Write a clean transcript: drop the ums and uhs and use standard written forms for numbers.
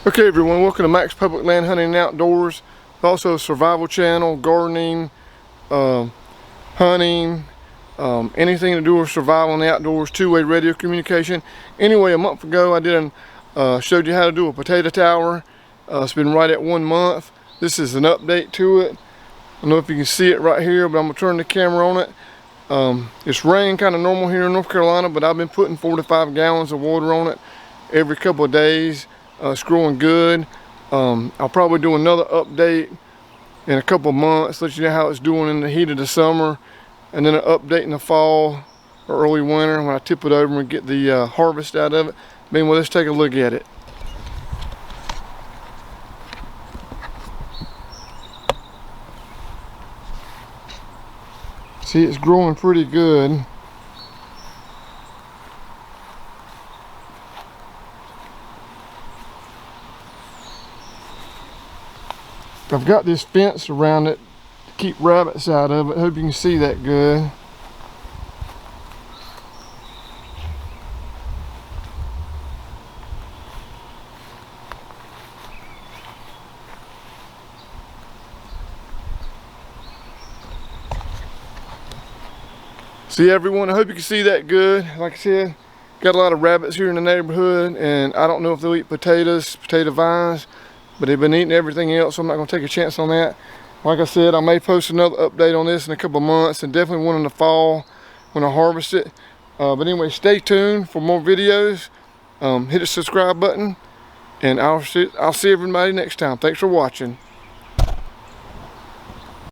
Okay everyone, welcome to Max Public Land Hunting and Outdoors. Also a survival channel, gardening, hunting, anything to do with survival in the outdoors, two-way radio communication. Anyway, a month ago I showed you how to do a potato tower. It's been right at 1 month. This is an update to it. I don't know if you can see it right here, but I'm going to turn the camera on it. It's rain kind of normal here in North Carolina, but I've been putting 4 to 5 gallons of water on it every couple of days. It's growing good. I'll probably do another update in a couple of months, let you know how it's doing in the heat of the summer, and then an update in the fall or early winter when I tip it over and get the harvest out of it. Meanwhile, let's take a look at it. See, it's growing pretty good. I've got this fence around it to keep rabbits out of it. Hope you can see that good. See everyone, I hope you can see that good. Like I said, got a lot of rabbits here in the neighborhood, and I don't know if they'll eat potatoes, potato vines, but they've been eating everything else, so I'm not going to take a chance on that. Like I said, I may post another update on this in a couple of months, and definitely one in the fall when I harvest it. But anyway, stay tuned for more videos. Hit the subscribe button, and I'll see everybody next time. Thanks for watching.